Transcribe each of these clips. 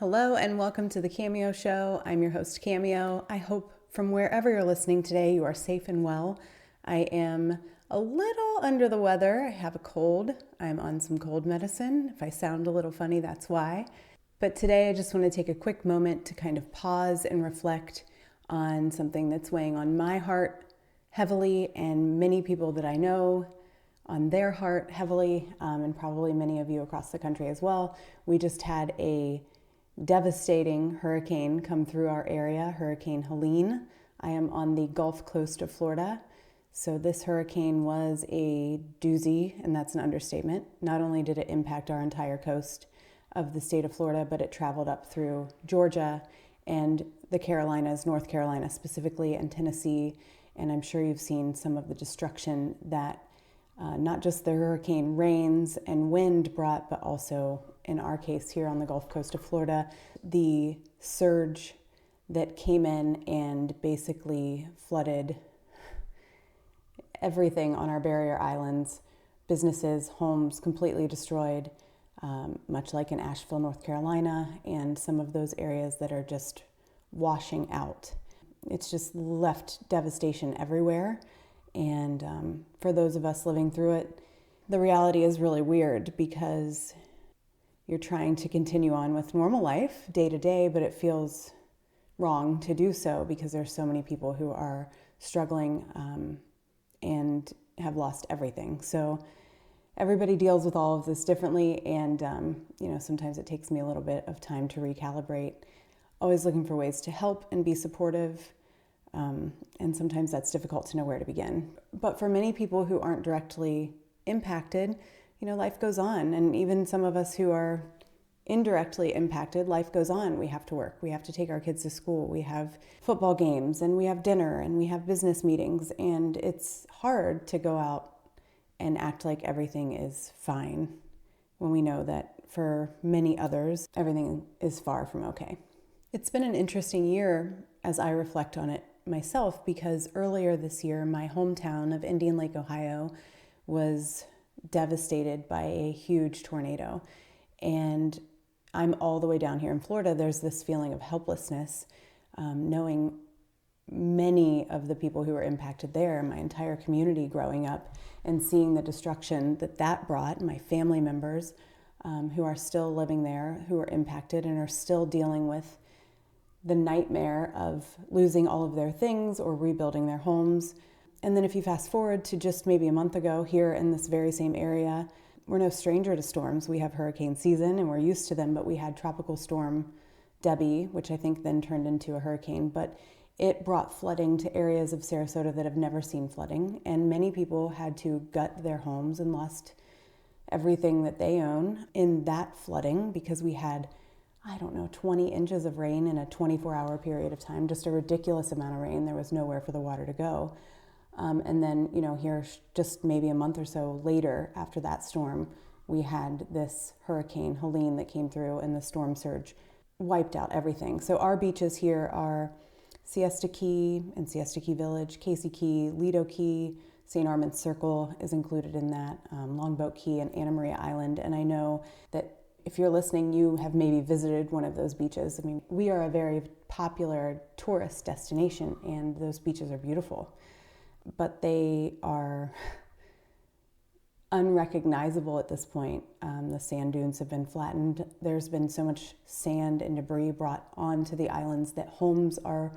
Hello and welcome to the Cameo Show. I'm your host, Cameo. I hope from wherever you're listening today, you are safe and well. I am a little under the weather. I have a cold. I'm on some cold medicine. If I sound a little funny, that's why. But today I just want to take a quick moment to kind of pause and reflect on something that's weighing on my heart heavily and many people that I know on their heart heavily, and probably many of you across the country as well. We just had a devastating hurricane come through our area, Hurricane Helene. I am on the Gulf Coast of Florida. So this hurricane was a doozy, and that's an understatement. Not only did it impact our entire coast of the state of Florida, but it traveled up through Georgia and the Carolinas, North Carolina specifically, and Tennessee. And I'm sure you've seen some of the destruction that not just the hurricane rains and wind brought, but also in our case here on the Gulf Coast of Florida, the surge that came in and basically flooded everything on our barrier islands, businesses, homes completely destroyed, much like in Asheville, North Carolina, and some of those areas that are just washing out. It's just left devastation everywhere. And for those of us living through it, the reality is really weird because you're trying to continue on with normal life day to day, but it feels wrong to do so because there's so many people who are struggling and have lost everything. So everybody deals with all of this differently, and sometimes it takes me a little bit of time to recalibrate. Always looking for ways to help and be supportive. And sometimes that's difficult to know where to begin. But for many people who aren't directly impacted, life goes on. And even some of us who are indirectly impacted, life goes on. We have to work. We have to take our kids to school. We have football games and we have dinner and we have business meetings. And it's hard to go out and act like everything is fine when we know that for many others, everything is far from okay. It's been an interesting year as I reflect on it myself, because earlier this year, my hometown of Indian Lake, Ohio, was devastated by a huge tornado. And I'm all the way down here in Florida. There's this feeling of helplessness, knowing many of the people who were impacted there, my entire community growing up, and seeing the destruction that brought, my family members who are still living there, who are impacted and are still dealing with the nightmare of losing all of their things or rebuilding their homes. And then if you fast forward to just maybe a month ago here in this very same area, we're no stranger to storms. We have hurricane season and we're used to them, but we had Tropical Storm Debbie, which I think then turned into a hurricane, but it brought flooding to areas of Sarasota that have never seen flooding. And many people had to gut their homes and lost everything that they own in that flooding because we had 20 inches of rain in a 24-hour period of time, just a ridiculous amount of rain. There was nowhere for the water to go. And then, here just maybe a month or so later after that storm, we had this Hurricane Helene that came through and the storm surge wiped out everything. So our beaches here are Siesta Key and Siesta Key Village, Casey Key, Lido Key, St. Armand's Circle is included in that, Longboat Key and Anna Maria Island. And I know that if you're listening, you have maybe visited one of those beaches. I mean, we are a very popular tourist destination and those beaches are beautiful, but they are unrecognizable at this point. The sand dunes have been flattened. There's been so much sand and debris brought onto the islands that homes are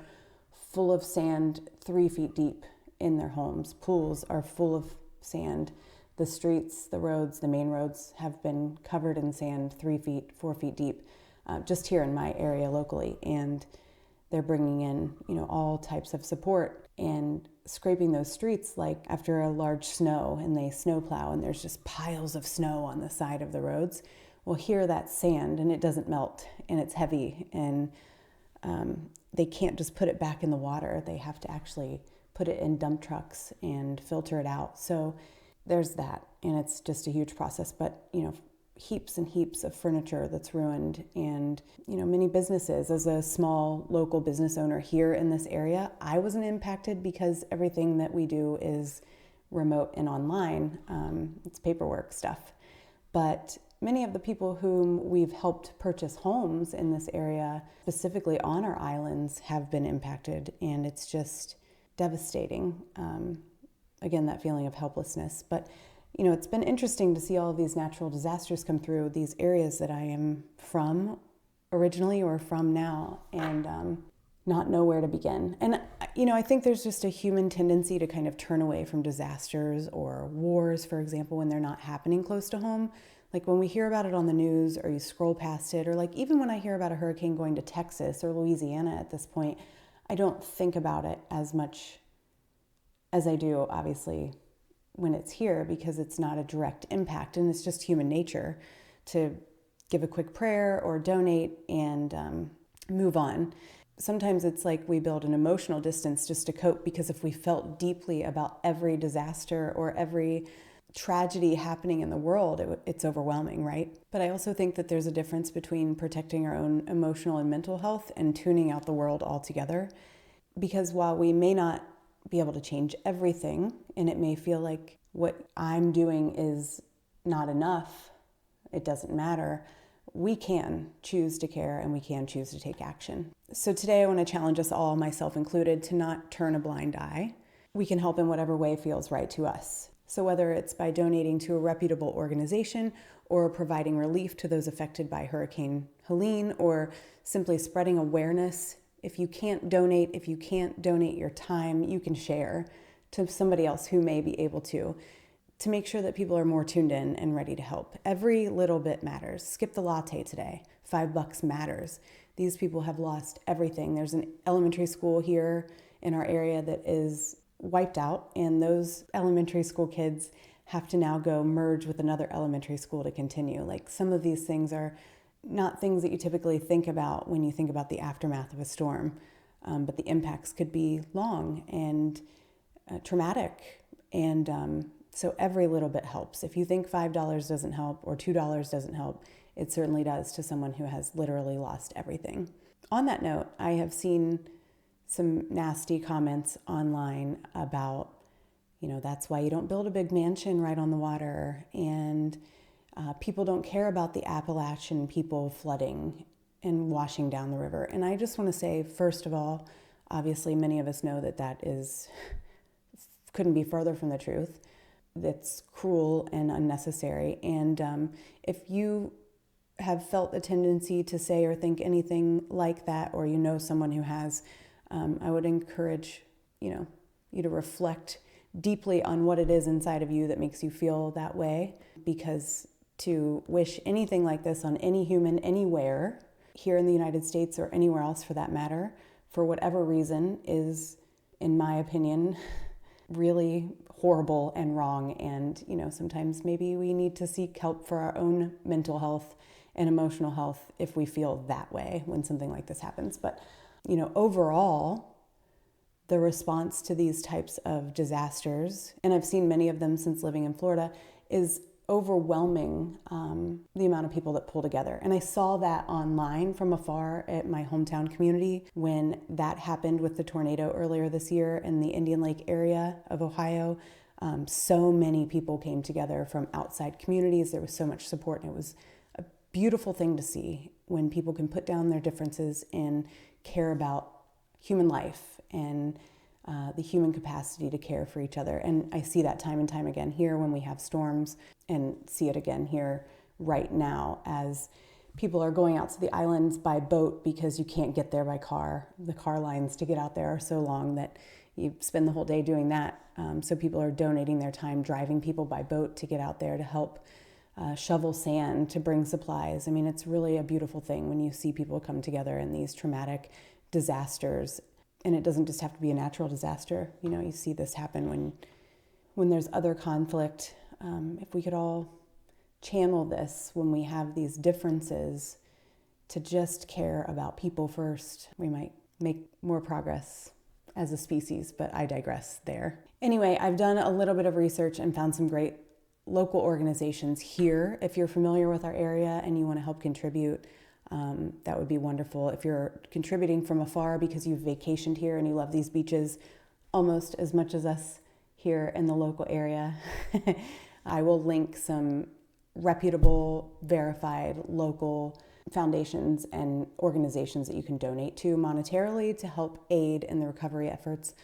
full of sand 3 feet deep in their homes. Pools are full of sand. The streets, the roads, the main roads have been covered in sand 3 feet, 4 feet deep, just here in my area locally. And they're bringing in, all types of support and scraping those streets like after a large snow and they snowplow and there's just piles of snow on the side of the roads. Well, here that's sand and it doesn't melt and it's heavy and they can't just put it back in the water. They have to actually put it in dump trucks and filter it out. So there's that, and it's just a huge process, but, heaps and heaps of furniture that's ruined and, many businesses. As a small local business owner here in this area, I wasn't impacted because everything that we do is remote and online. It's paperwork stuff. But many of the people whom we've helped purchase homes in this area, specifically on our islands, have been impacted, and it's just devastating. Again, that feeling of helplessness. But, it's been interesting to see all of these natural disasters come through these areas that I am from originally or from now, and not know where to begin. And, I think there's just a human tendency to kind of turn away from disasters or wars, for example, when they're not happening close to home. Like when we hear about it on the news, or you scroll past it, or like even when I hear about a hurricane going to Texas or Louisiana at this point, I don't think about it as much as I do, obviously, when it's here, because it's not a direct impact, and it's just human nature to give a quick prayer or donate and move on. Sometimes it's like we build an emotional distance just to cope, because if we felt deeply about every disaster or every tragedy happening in the world, it's overwhelming, right? But I also think that there's a difference between protecting our own emotional and mental health and tuning out the world altogether. Because while we may not be able to change everything, and it may feel like what I'm doing is not enough, it doesn't matter, we can choose to care and we can choose to take action. So today I want to challenge us all, myself included, to not turn a blind eye. We can help in whatever way feels right to us. So whether it's by donating to a reputable organization, or providing relief to those affected by Hurricane Helene, or simply spreading awareness. If you can't donate your time, you can share to somebody else who may be able to make sure that people are more tuned in and ready to help. Every little bit matters. Skip the latte today. $5 matters. These people have lost everything. There's an elementary school here in our area that is wiped out, and those elementary school kids have to now go merge with another elementary school to continue. Like, some of these things are not things that you typically think about when you think about the aftermath of a storm, but the impacts could be long and traumatic, and so every little bit helps. If you think $5 doesn't help or $2 doesn't help, it certainly does to someone who has literally lost everything. On that note, I have seen some nasty comments online about, that's why you don't build a big mansion right on the water, and people don't care about the Appalachian people flooding and washing down the river. And I just want to say, first of all, obviously many of us know that couldn't be further from the truth. That's cruel and unnecessary. And if you have felt a tendency to say or think anything like that, or someone who has, I would encourage you to reflect deeply on what it is inside of you that makes you feel that way, because to wish anything like this on any human anywhere, here in the United States or anywhere else for that matter, for whatever reason, is, in my opinion, really horrible and wrong. And sometimes maybe we need to seek help for our own mental health and emotional health if we feel that way when something like this happens. But overall, the response to these types of disasters, and I've seen many of them since living in Florida, is overwhelming, the amount of people that pull together. And I saw that online from afar at my hometown community when that happened with the tornado earlier this year in the Indian Lake area of Ohio. So many people came together from outside communities. There was so much support, and it was a beautiful thing to see when people can put down their differences and care about human life and the human capacity to care for each other. And I see that time and time again here when we have storms, and see it again here right now as people are going out to the islands by boat because you can't get there by car. The car lines to get out there are so long that you spend the whole day doing that. So people are donating their time driving people by boat to get out there to help shovel sand, to bring supplies. I mean, it's really a beautiful thing when you see people come together in these traumatic disasters. And it doesn't just have to be a natural disaster. You see this happen when there's other conflict. If we could all channel this when we have these differences to just care about people first, we might make more progress as a species, but I digress there. Anyway, I've done a little bit of research and found some great local organizations here. If you're familiar with our area and you want to help contribute, that would be wonderful. If you're contributing from afar because you've vacationed here and you love these beaches almost as much as us here in the local area, I will link some reputable, verified, local foundations and organizations that you can donate to monetarily to help aid in the recovery efforts.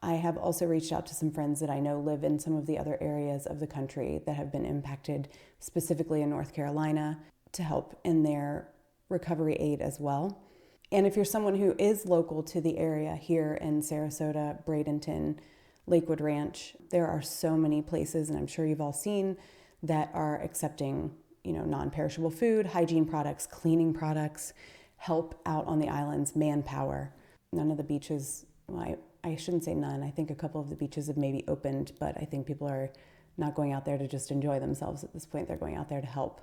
I have also reached out to some friends that I know live in some of the other areas of the country that have been impacted, specifically in North Carolina, to help in their recovery aid as well. And if you're someone who is local to the area here in Sarasota, Bradenton, Lakewood Ranch, there are so many places, and I'm sure you've all seen, that are accepting, non-perishable food, hygiene products, cleaning products, help out on the islands, manpower. None of the beaches, well, I shouldn't say none. I think a couple of the beaches have maybe opened, but I think people are not going out there to just enjoy themselves at this point. They're going out there to help.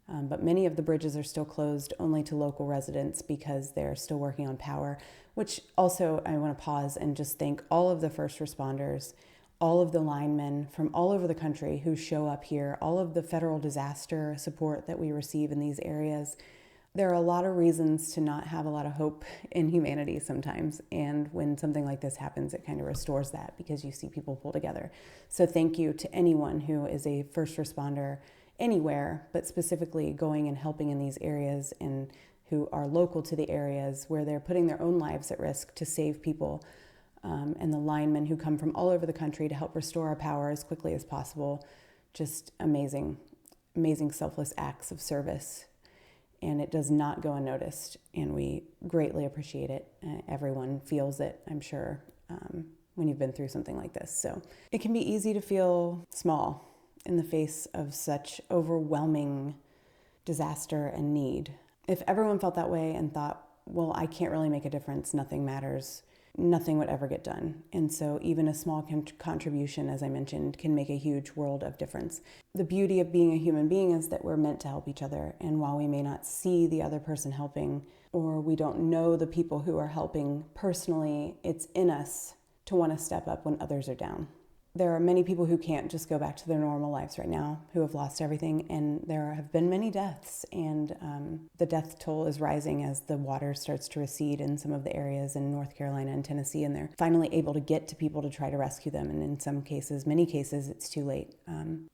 But many of the bridges are still closed only to local residents because they're still working on power, which also I want to pause and just thank all of the first responders, all of the linemen from all over the country who show up here, all of the federal disaster support that we receive in these areas. There are a lot of reasons to not have a lot of hope in humanity sometimes. And when something like this happens, it kind of restores that because you see people pull together. So thank you to anyone who is a first responder anywhere, but specifically going and helping in these areas and who are local to the areas where they're putting their own lives at risk to save people. And the linemen who come from all over the country to help restore our power as quickly as possible. Just amazing, amazing selfless acts of service. And it does not go unnoticed, and we greatly appreciate it. Everyone feels it, I'm sure, when you've been through something like this. So it can be easy to feel small in the face of such overwhelming disaster and need. If everyone felt that way and thought, well, I can't really make a difference, nothing matters, nothing would ever get done. And so even a small contribution, as I mentioned, can make a huge world of difference. The beauty of being a human being is that we're meant to help each other. And while we may not see the other person helping, or we don't know the people who are helping personally, it's in us to want to step up when others are down. There are many people who can't just go back to their normal lives right now, who have lost everything, and there have been many deaths, and the death toll is rising as the water starts to recede in some of the areas in North Carolina and Tennessee, and they're finally able to get to people to try to rescue them, and in some cases, many cases, it's too late.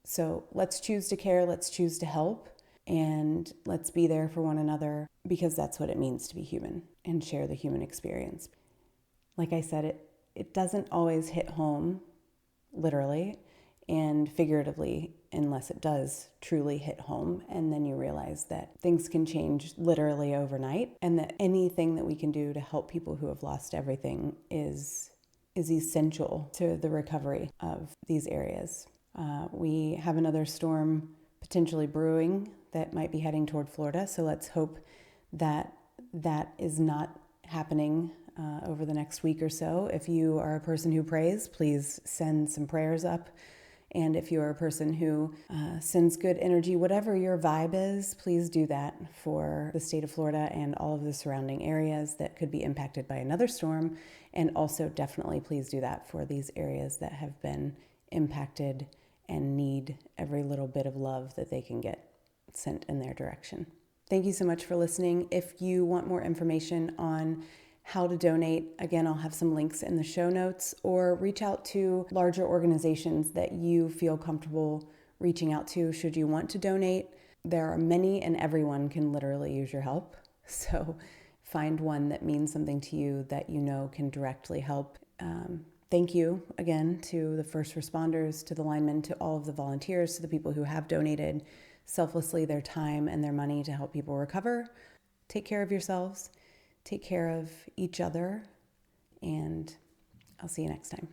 So let's choose to care, let's choose to help, and let's be there for one another, because that's what it means to be human, and share the human experience. Like I said, it doesn't always hit home literally and figuratively, unless it does truly hit home. And then you realize that things can change literally overnight, and that anything that we can do to help people who have lost everything is essential to the recovery of these areas. We have another storm potentially brewing that might be heading toward Florida. So let's hope that that is not happening over the next week or so. If you are a person who prays, please send some prayers up. And if you are a person who sends good energy, whatever your vibe is, please do that for the state of Florida and all of the surrounding areas that could be impacted by another storm. And also definitely please do that for these areas that have been impacted and need every little bit of love that they can get sent in their direction. Thank you so much for listening. If you want more information on how to donate, again, I'll have some links in the show notes, or reach out to larger organizations that you feel comfortable reaching out to should you want to donate. There are many, and everyone can literally use your help. So find one that means something to you that you know can directly help. Thank you again to the first responders, to the linemen, to all of the volunteers, to the people who have donated selflessly their time and their money to help people recover. Take care of yourselves. Take care of each other, and I'll see you next time.